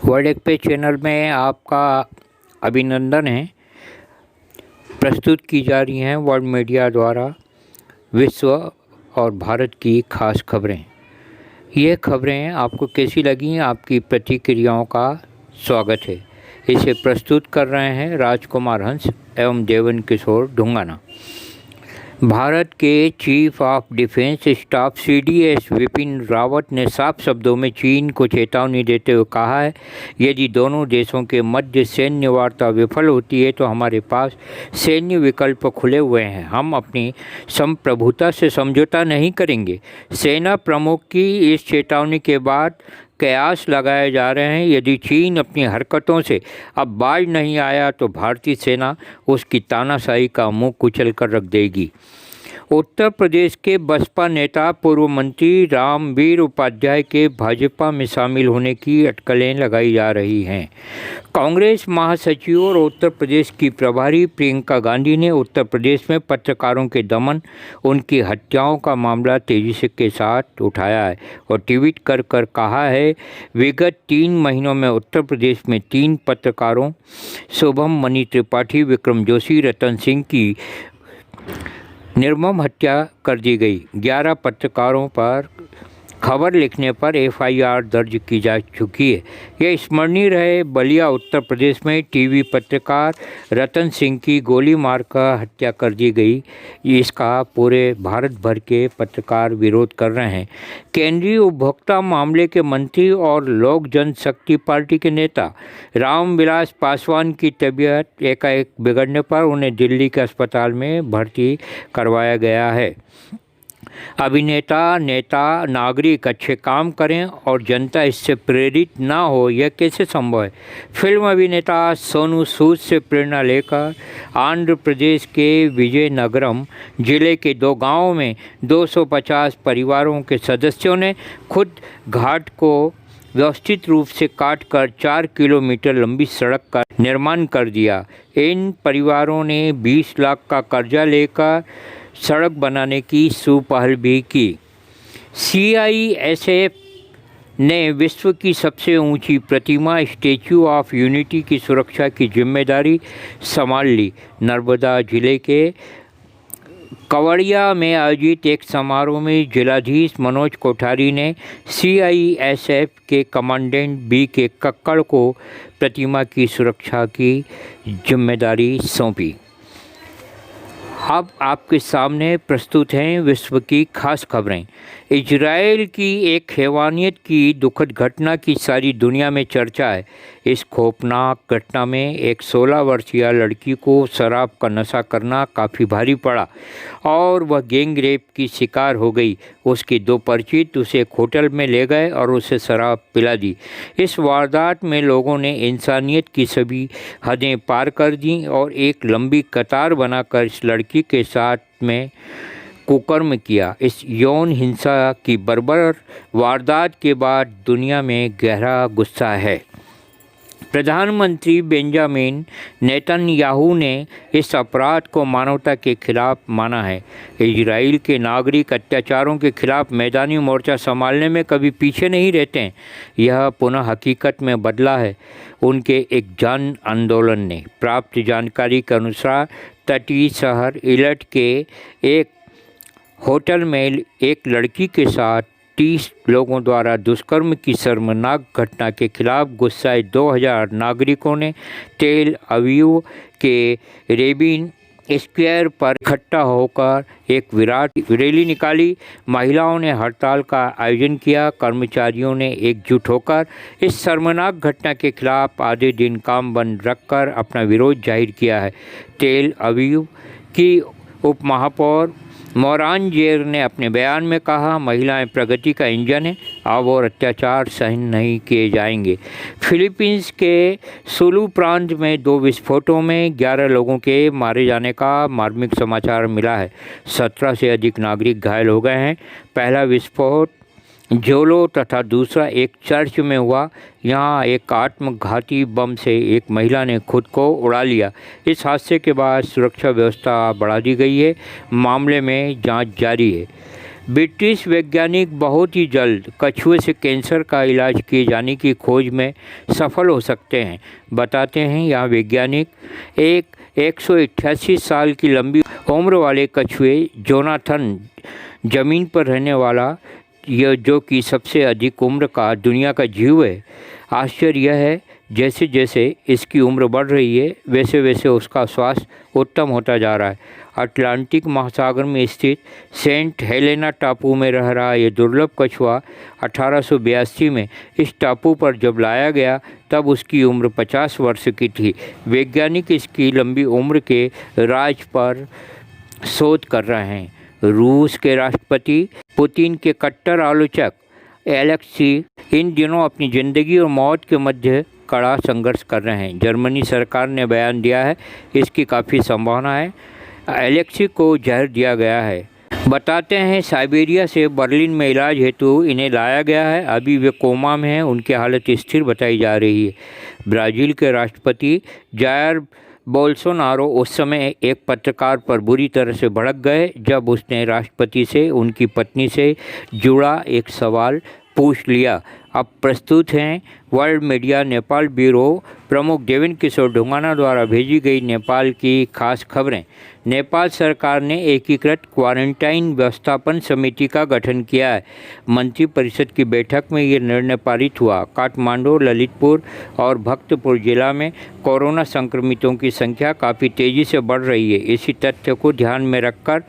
World express channel में आपका अभिनंदन है। प्रस्तुत की जा रही हैं वर्ल्ड मीडिया द्वारा विश्व और भारत की खास खबरें। ये खबरें आपको कैसी लगी, आपकी प्रतिक्रियाओं का स्वागत है। इसे प्रस्तुत कर रहे हैं राजकुमार हंस एवं देवन किशोर ढुंगाना। भारत के chief of defence staff CDS Vipin Rawat ने साफ शब्दों में चीन को चेतावनी देते हुए कहा है, यदि दोनों देशों के मध्य सैन्य वार्ता विफल होती है तो हमारे पास सैन्य विकल्प खुले हुए हैं। हम अपनी संप्रभुता से समझौता नहीं करेंगे। सेना प्रमुख की इस चेतावनी के बाद कयास लगाए जा रहे हैं, यदि चीन अपनी हरकतों से अब बाज नहीं आया तो भारतीय सेना उसकी तानाशाही का मुंह कुचल कर रख देगी। उत्तर प्रदेश के बसपा नेता पूर्व मंत्री रामवीर उपाध्याय के भाजपा में शामिल होने की अटकलें लगाई जा रही हैं। कांग्रेस महासचिव और उत्तर प्रदेश की प्रभारी प्रियंका गांधी ने उत्तर प्रदेश में पत्रकारों के दमन, उनकी हत्याओं का मामला तेजी से के साथ उठाया है और ट्वीट कर कहा है, विगत 3 महीनों में उत्तर प्रदेश में 3 पत्रकारों शुभम मणि त्रिपाठी, विक्रम जोशी, रतन सिंह की निर्मम हत्या कर दी गई। 11 पत्रकारों पर खबर लिखने पर FIR दर्ज की जा चुकी है। यह स्मरणीय रहे, बलिया उत्तर प्रदेश में टीवी पत्रकार रतन सिंह की गोली मारकर हत्या कर दी गई। इसका पूरे भारत भर के पत्रकार विरोध कर रहे हैं। केंद्रीय उपभोक्ता मामले के मंत्री और लोक जनशक्ति पार्टी के नेता रामविलास पासवान की तबीयत एकाएक बिगड़ने पर उन्हें दिल्ली के अस्पताल में भर्ती करवाया गया है। अभिनेता, नेता, नागरिक अच्छे काम करें और जनता इससे प्रेरित ना हो, यह कैसे संभव है? फिल्म अभिनेता सोनू सूद से प्रेरणा लेकर आंध्र प्रदेश के विजयनगरम जिले के 2 गांवों में 250 परिवारों के सदस्यों ने खुद घाट को व्यवस्थित रूप से काटकर 4 किलोमीटर लंबी सड़क का निर्माण कर दिया। इन परिवारों ने 20 लाख का कर्जा लेकर सड़क बनाने की सुपहल भी की। CISF ने विश्व की सबसे ऊंची प्रतिमा स्टैच्यू ऑफ यूनिटी की सुरक्षा की जिम्मेदारी संभाल ली। नर्मदा जिले के कवड़िया में आयोजित एक समारोह में जिलाधीश मनोज कोठारी ने CISF के कमांडेंट BK कक्कड़ को प्रतिमा की सुरक्षा की जिम्मेदारी सौंपी। अब आपके सामने प्रस्तुत हैं विश्व की खास खबरें। इजराइल की एक हैवानियत की दुखद घटना की सारी दुनिया में चर्चा है। इस खौफनाक घटना में एक 16 वर्षीय लड़की को शराब का नशा करना काफ़ी भारी पड़ा और वह गैंग रेप की शिकार हो गई। उसके 2 परिचित उसे एक होटल में ले गए और उसे शराब पिला दी। इस वारदात में लोगों ने इंसानियत की सभी हदें पार कर दी और एक लंबी कतार बनाकर इस लड़की के साथ में कुकर्म किया। इस यौन हिंसा की बर्बर वारदात के बाद दुनिया में गहरा गुस्सा है। प्रधानमंत्री बेंजामिन नेतन्याहू ने इस अपराध को मानवता के खिलाफ माना है। इजराइल के नागरिक अत्याचारों के खिलाफ मैदानी मोर्चा संभालने में कभी पीछे नहीं रहते हैं। यह पुनः हकीकत में बदला है उनके एक जन आंदोलन ने। प्राप्त जानकारी के अनुसार तटीय शहर इलट के एक होटल में एक लड़की के साथ 30 लोगों द्वारा दुष्कर्म की शर्मनाक घटना के खिलाफ गुस्साए 2000 नागरिकों ने तेल अवीव के रेबिन स्क्वायर पर इकट्ठा होकर एक विराट रैली निकाली। महिलाओं ने हड़ताल का आयोजन किया। कर्मचारियों ने एकजुट होकर इस शर्मनाक घटना के खिलाफ आधे दिन काम बंद रखकर अपना विरोध जाहिर किया है। तेल अवीव की उपमहापौर मोरान जेर ने अपने बयान में कहा, महिलाएं प्रगति का इंजन है, अब और अत्याचार सहन नहीं किए जाएंगे। फिलीपींस के सुलू प्रांत में 2 विस्फोटों में 11 लोगों के मारे जाने का मार्मिक समाचार मिला है। 17 से अधिक नागरिक घायल हो गए हैं। पहला विस्फोट जोलो तथा दूसरा एक चर्च में हुआ। यहाँ एक आत्मघाती बम से एक महिला ने खुद को उड़ा लिया। इस हादसे के बाद सुरक्षा व्यवस्था बढ़ा दी गई है। मामले में जांच जारी है। ब्रिटिश वैज्ञानिक बहुत ही जल्द कछुए से कैंसर का इलाज किए जाने की खोज में सफल हो सकते हैं, बताते हैं यहाँ वैज्ञानिक। एक 188 साल की लंबी उम्र वाले कछुए जोनाथन ज़मीन पर रहने वाला यह जो कि सबसे अधिक उम्र का दुनिया का जीव है। आश्चर्य यह है जैसे जैसे इसकी उम्र बढ़ रही है वैसे वैसे उसका स्वास्थ्य उत्तम होता जा रहा है। अटलांटिक महासागर में स्थित सेंट हेलेना टापू में रह रहा ये दुर्लभ कछुआ 1882 में इस टापू पर जब लाया गया तब उसकी उम्र 50 वर्ष की थी। वैज्ञानिक इसकी लंबी उम्र के राज पर शोध कर रहे हैं। रूस के राष्ट्रपति पुतिन के कट्टर आलोचक एलेक्सी इन दिनों अपनी ज़िंदगी और मौत के मध्य कड़ा संघर्ष कर रहे हैं। जर्मनी सरकार ने बयान दिया है इसकी काफ़ी संभावना है। एलेक्सी को जहर दिया गया है। बताते हैं साइबेरिया से बर्लिन में इलाज हेतु इन्हें लाया गया है। अभी वे कोमा में हैं, उनकी हालत स्थिर बताई जा रही है। ब्राज़ील के राष्ट्रपति जायर बोल्सोनारो उस समय एक पत्रकार पर बुरी तरह से भड़क गए जब उसने राष्ट्रपति से उनकी पत्नी से जुड़ा एक सवाल पूछ लिया। अब प्रस्तुत हैं वर्ल्ड मीडिया नेपाल ब्यूरो प्रमुख देवेन किशोर ढुंगाना द्वारा भेजी गई नेपाल की खास खबरें। नेपाल सरकार ने एकीकृत क्वारंटाइन व्यवस्थापन समिति का गठन किया है। मंत्रिपरिषद की बैठक में ये निर्णय पारित हुआ। काठमांडू, ललितपुर और भक्तपुर जिला में कोरोना संक्रमितों की संख्या काफ़ी तेज़ी से बढ़ रही है। इसी तथ्य को ध्यान में रखकर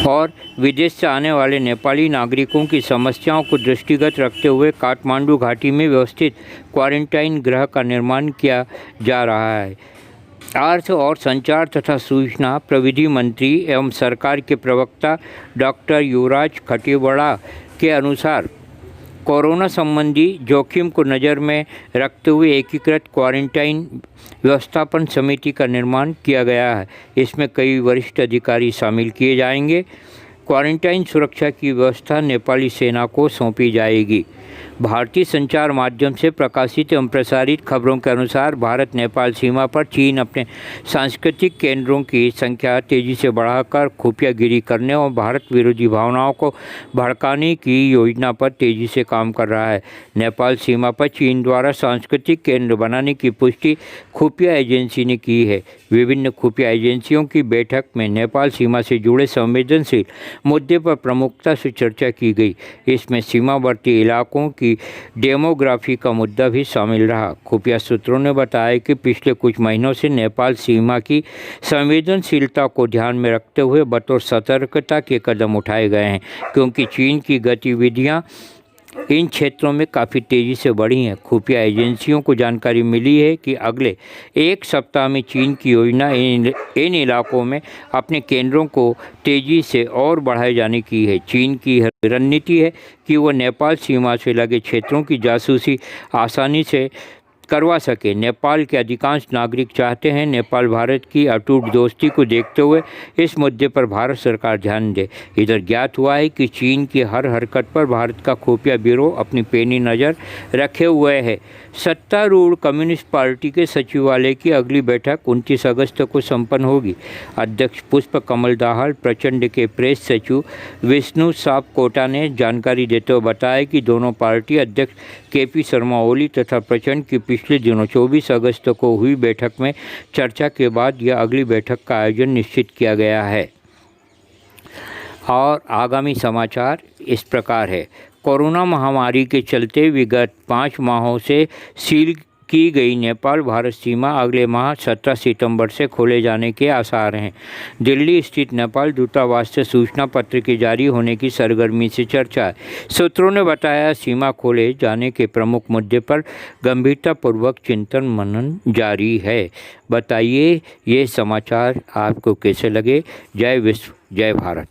और विदेश से आने वाले नेपाली नागरिकों की समस्याओं को दृष्टिगत रखते हुए काठमांडू घाटी में व्यवस्थित क्वारंटाइन गृह का निर्माण किया जा रहा है। अर्थ और संचार तथा सूचना प्रविधि मंत्री एवं सरकार के प्रवक्ता डॉक्टर युवराज खटीवड़ा के अनुसार कोरोना संबंधी जोखिम को नज़र में रखते हुए एकीकृत क्वारंटाइन व्यवस्थापन समिति का निर्माण किया गया है। इसमें कई वरिष्ठ अधिकारी शामिल किए जाएंगे। क्वारंटाइन सुरक्षा की व्यवस्था नेपाली सेना को सौंपी जाएगी। भारतीय संचार माध्यम से प्रकाशित एवं प्रसारित खबरों के अनुसार भारत नेपाल सीमा पर चीन अपने सांस्कृतिक केंद्रों की संख्या तेज़ी से बढ़ाकर खुफियागिरी करने और भारत विरोधी भावनाओं को भड़काने की योजना पर तेज़ी से काम कर रहा है। नेपाल सीमा पर चीन द्वारा सांस्कृतिक केंद्र बनाने की पुष्टि खुफिया एजेंसी ने की है। विभिन्न खुफिया एजेंसियों की बैठक में नेपाल सीमा से जुड़े संवेदनशील मुद्दे पर प्रमुखता से चर्चा की गई। इसमें सीमावर्ती इलाकों की डेमोग्राफी का मुद्दा भी शामिल रहा। खुफिया सूत्रों ने बताया कि पिछले कुछ महीनों से नेपाल सीमा की संवेदनशीलता को ध्यान में रखते हुए बतौर सतर्कता के कदम उठाए गए हैं, क्योंकि चीन की गतिविधियां इन क्षेत्रों में काफ़ी तेज़ी से बढ़ी हैं। खुफिया एजेंसियों को जानकारी मिली है कि अगले एक सप्ताह में चीन की योजना इन इलाकों में अपने केंद्रों को तेज़ी से और बढ़ाए जाने की है। चीन की रणनीति है कि वह नेपाल सीमा से लगे क्षेत्रों की जासूसी आसानी से करवा सके। नेपाल के अधिकांश नागरिक चाहते हैं नेपाल भारत की अटूट दोस्ती को देखते हुए इस मुद्दे पर भारत सरकार ध्यान दे। इधर ज्ञात हुआ है कि चीन की हर हरकत पर भारत का खुफिया ब्यूरो अपनी पैनी नज़र रखे हुए है। सत्तारूढ़ कम्युनिस्ट पार्टी के सचिवालय की अगली बैठक 29 अगस्त को संपन्न होगी। अध्यक्ष पुष्प कमल दाहाल प्रचंड के प्रेस सचिव विष्णु सापकोटा ने जानकारी देते हुए बताया कि दोनों पार्टी अध्यक्ष केपी शर्मा ओली तथा प्रचंड की पिछले दिनों 24 अगस्त को हुई बैठक में चर्चा के बाद यह अगली बैठक का आयोजन निश्चित किया गया है। और आगामी समाचार इस प्रकार है। कोरोना महामारी के चलते विगत 5 माहों से सील की गई नेपाल भारत सीमा अगले माह 17 सितंबर से खोले जाने के आसार हैं। दिल्ली स्थित नेपाल दूतावास से सूचना पत्र के जारी होने की सरगर्मी से चर्चा है। सूत्रों ने बताया सीमा खोले जाने के प्रमुख मुद्दे पर गंभीरतापूर्वक चिंतन मनन जारी है। बताइए ये समाचार आपको कैसे लगे। जय विश्व, जय भारत।